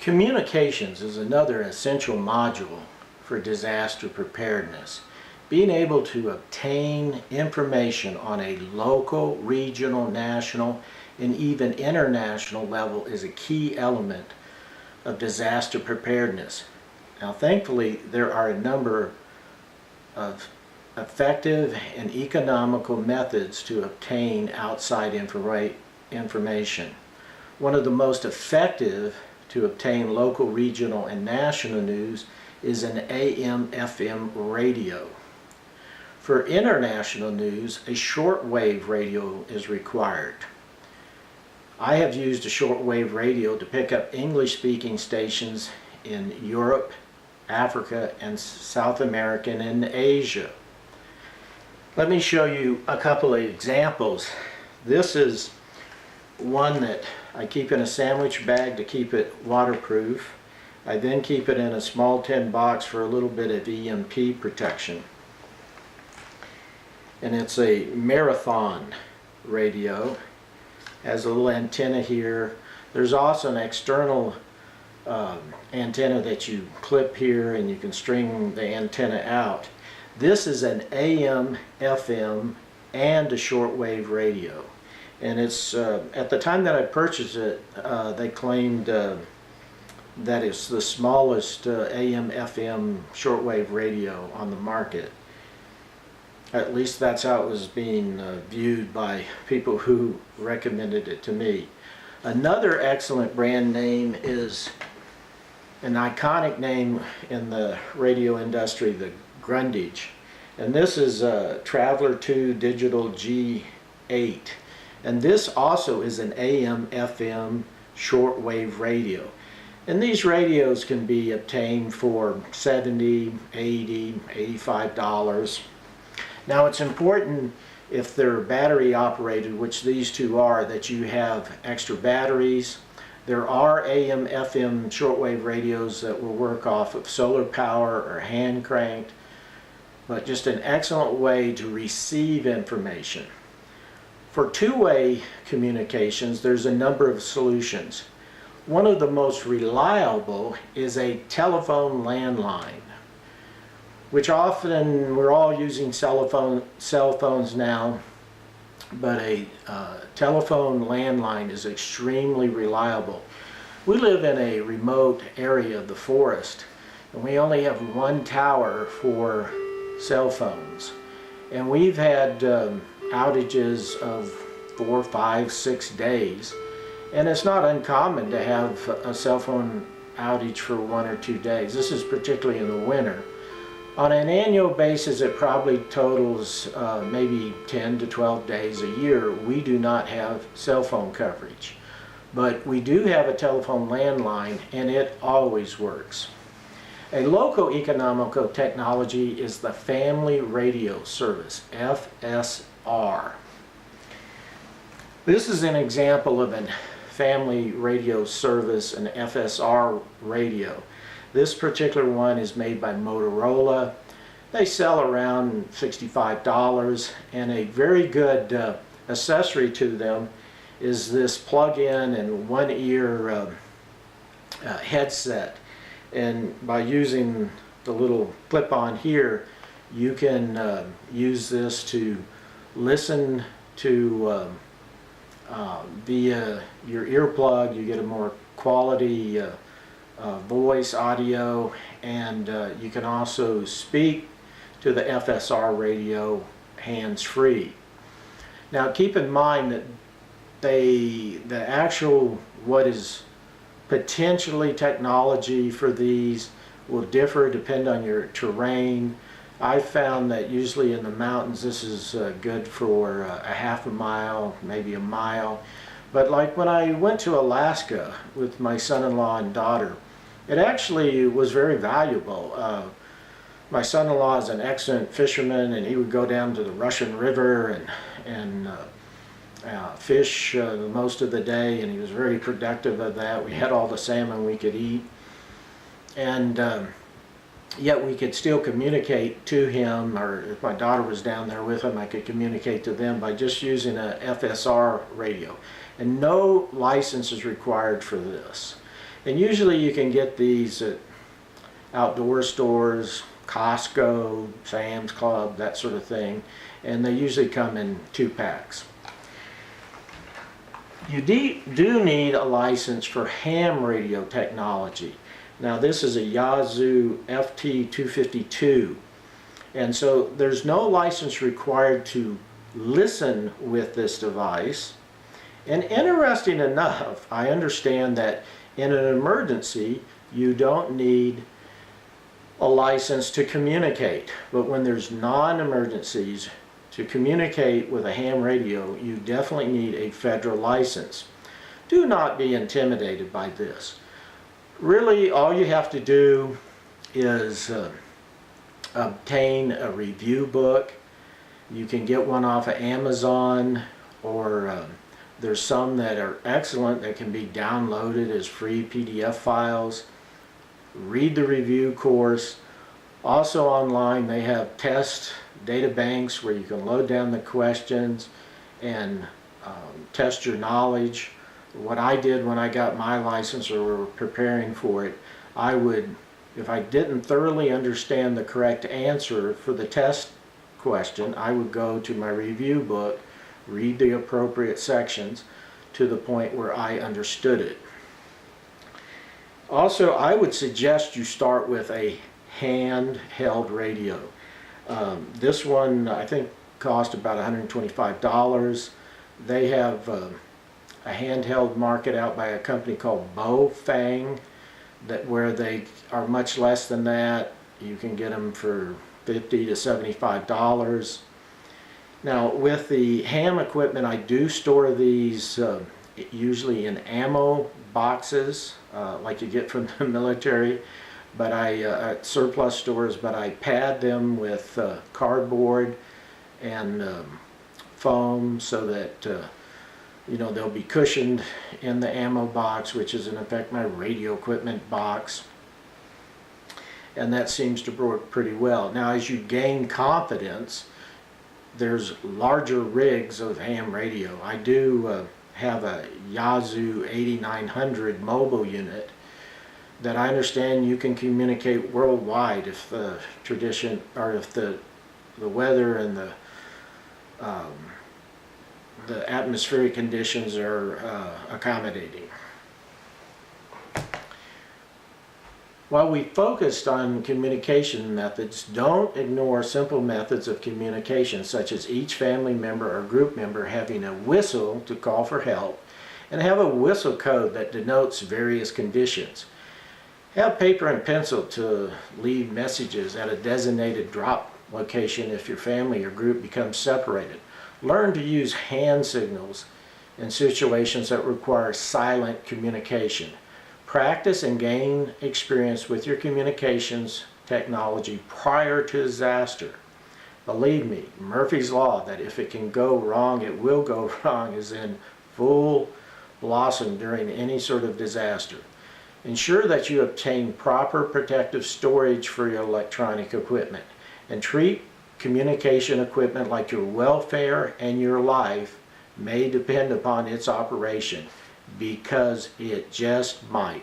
Communications is another essential module for disaster preparedness. Being able to obtain information on a local, regional, national, and even international level is a key element of disaster preparedness. Now, thankfully, there are a number of effective and economical methods to obtain outside information. One of the most effective to obtain local, regional, and national news is an AM/FM radio. For international news, a shortwave radio is required. I have used a shortwave radio to pick up English-speaking stations in Europe, Africa, and South America, and Asia. Let me show you a couple of examples. This is one that I keep in a sandwich bag to keep it waterproof. I then keep it in a small tin box for a little bit of EMP protection. And it's a marathon radio. Has a little antenna here. There's also an external antenna that you clip here, and you can string the antenna out. This is an AM, FM, and a shortwave radio. And it's at the time that I purchased it, they claimed that it's the smallest AM, FM shortwave radio on the market. At least that's how it was being viewed by people who recommended it to me. Another excellent brand name is an iconic name in the radio industry, the Grundage. And this is a Traveler 2 Digital G8. And this also is an AM/FM shortwave radio. And these radios can be obtained for $70, $80, $85. Now, it's important, if they're battery operated, which these two are, that you have extra batteries. There are AM/FM shortwave radios that will work off of solar power or hand cranked, but just an excellent way to receive information. For two-way communications, there's a number of solutions. One of the most reliable is a telephone landline, which often we're all using cell phones now, but a telephone landline is extremely reliable. We live in a remote area of the forest, and we only have one tower for cell phones. And we've had outages of 4, 5, 6 days. And it's not uncommon to have a cell phone outage for 1 or 2 days. This is particularly in the winter. On an annual basis, it probably totals maybe 10 to 12 days a year. We do not have cell phone coverage. But we do have a telephone landline, and it always works. A local economical technology is the Family Radio Service, FSR. This is an example of a family radio service, an FSR radio. This particular one is made by Motorola. They sell around $65, and a very good accessory to them is this plug-in and one-ear headset. And by using the little clip-on here, you can use this to listen to via your earplug. You get a more quality voice audio, and you can also speak to the FSR radio hands-free. Now, keep in mind that the actual what is potentially technology for these will differ depending on your terrain. I've found that usually in the mountains this is good for a half a mile, maybe a mile. But like when I went to Alaska with my son-in-law and daughter, it actually was very valuable. My son-in-law is an excellent fisherman, and he would go down to the Russian River and fish most of the day, and he was very productive of that. We had all the salmon we could eat, and yet we could still communicate to him, or if my daughter was down there with him, I could communicate to them by just using a FSR radio. And no license is required for this. And usually you can get these at outdoor stores, Costco, Sam's Club, that sort of thing, and they usually come in 2-packs. You do need a license for ham radio technology. Now this is a Yazoo FT252, and so there's no license required to listen with this device. And interesting enough, I understand that in an emergency you don't need a license to communicate, but when there's non-emergencies, to communicate with a ham radio, you definitely need a federal license. Do not be intimidated by this. Really, all you have to do is obtain a review book. You can get one off of Amazon, or there's some that are excellent that can be downloaded as free PDF files. Read the review course. Also online they have test data banks where you can load down the questions and test your knowledge. What I did when I got my license or were preparing for it, I would, if I didn't thoroughly understand the correct answer for the test question, I would go to my review book, read the appropriate sections to the point where I understood it. Also, I would suggest you start with a handheld radio. This one I think cost about $125. They have a handheld market out by a company called Bofang, where they are much less than that. You can get them for $50 to $75. Now with the ham equipment, I do store these usually in ammo boxes like you get from the military, but at surplus stores, but I pad them with cardboard and foam so that you know, they'll be cushioned in the ammo box, which is in effect my radio equipment box, and that seems to work pretty well. Now as you gain confidence, there's larger rigs of ham radio. I do have a Yazoo 8900 mobile unit that I understand you can communicate worldwide if the tradition, or if the weather and the atmospheric conditions are accommodating. While we focused on communication methods, don't ignore simple methods of communication, such as each family member or group member having a whistle to call for help, and have a whistle code that denotes various conditions. Have paper and pencil to leave messages at a designated drop location if your family or group becomes separated. Learn to use hand signals in situations that require silent communication. Practice and gain experience with your communications technology prior to disaster. Believe me, Murphy's Law, that if it can go wrong, it will go wrong, is in full blossom during any sort of disaster. Ensure that you obtain proper protective storage for your electronic equipment, and treat communication equipment like your welfare and your life may depend upon its operation, because it just might.